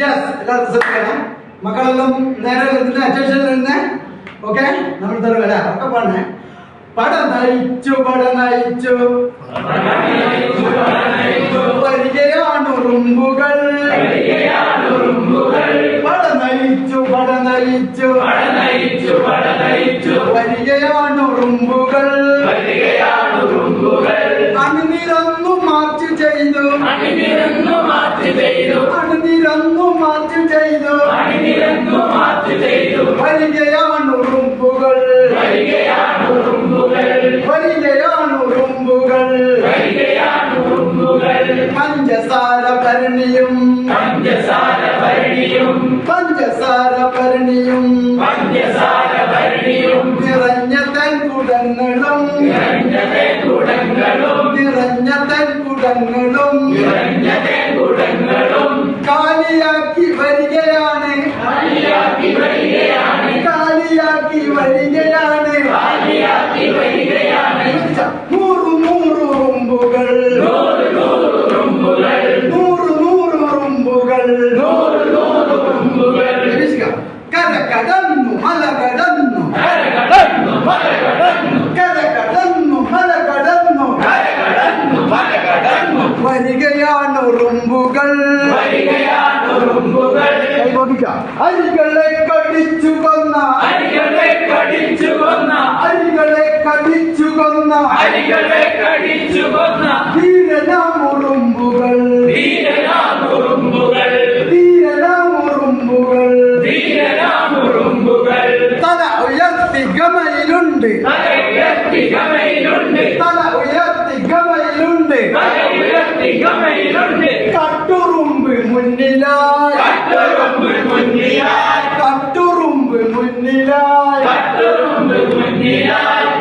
Yes, എല്ലാവർക്കും ശ്രദ്ധിക്കണം. മക്കളെല്ലാം നേരെ അറ്റൻഷൻ തന്നെ. ഓക്കെ, നമ്മൾ വരാം. ഒക്കെ പാടണേ. പട നയിച്ചു വരികയാണ് ഉറുമ്പുകൾ. പട നയിച്ചു വരികയാണ് ഉറുമ്പുകൾ. അണിനിരന്നു മാർച്ച് ചെയ്തു വരികയാണ് ഉറുമ്പുകൾ. പഞ്ചസാര ഭരണിയും നിറഞ്ഞ തൻകുടങ്ങളും കാലിയാക്കി വരികയാണ് നൂറ് ഉറുമ്പുകൾ. കര കടന്നു മല കടന്നു വരികയാണ് ഉറുമ്പുകൾ. അരികളെ കടിച്ചു കൊന്ന ധീരനാം ഉറുമ്പുകൾ. തല ഉയർത്തി ഗമയിലുണ്ട്. കട്ടുറുമ്പ് മുന്നിലായി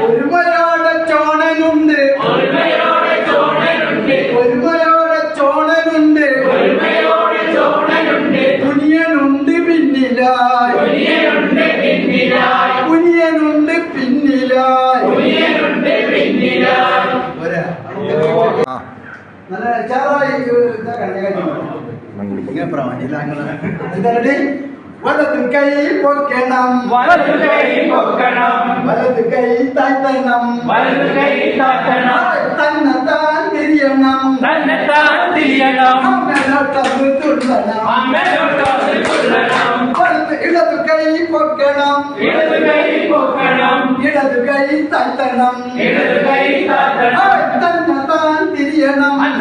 ഒരുമയോടെ ചോണനുണ്ട്. കുനിയനുണ്ട് പിന്നിലായി. നല്ല ചാറായി വലതു കൈ പൊക്കണം, വലതു കൈ താഴ്ത്തണം, തന്നെത്താൻ തിരിയണം, അമ്മലോട്ടത് തുള്ളണം. ഇടതു കൈ പൊക്കണം, ഇടതു കൈ താഴ്ത്തണം,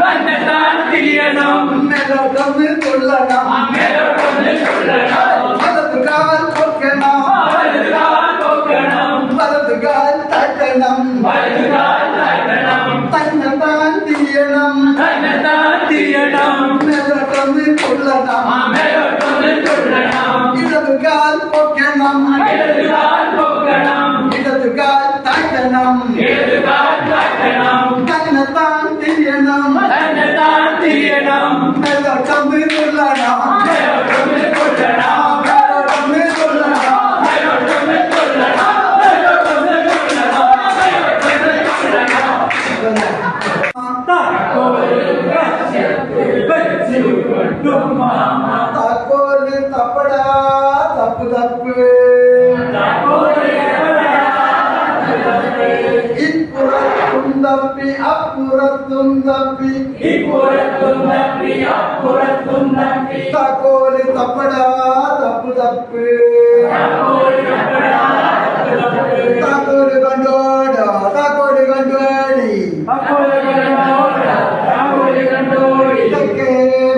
തന്നെത്താൻ തിരിയണം, അമ്മലോട്ടത് തുള്ളണം. വലതുകാൽ പൊക്കണം, വലതുകാൽ താഴ്ത്തണം, തന്നെത്താൻ തിരിയണം, മേലോട്ടൊന്ന് തുള്ളണം. ഇടതുകാൽ പൊക്കണം, ഇടതുകാൽ താഴ്ത്തണം, തന്നെത്താൻ തിരിയണം, മേലോട്ടൊന്ന് തുള്ളണം. താക്കോല് തപ്പടാ തപ്പ് ഇപ്പുറത്തും തപ്പി അപ്പുറത്തും തപ്പി താക്കോല് തപ്പടാ തപ്പ് താക്കോല് കണ്ടോടാ താക്കോല് കണ്ടോടി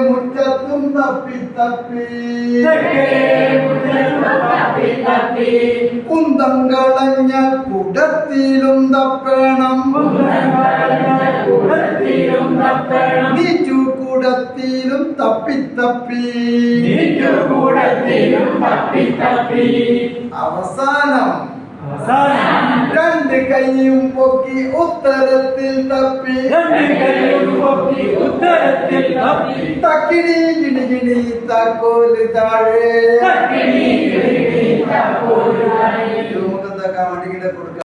മുറ്റത്തും തപ്പി കുന്തം കളഞ്ഞ കുടത്തിലും തപ്പണം, നീച്ചു കൂടത്തിലും തപ്പി അവസാനം രണ്ട് കൈയും പൊക്കി ഉത്തരത്തിൽ തപ്പി തക്കിടി കിണികിണി താക്കോല് താഴെ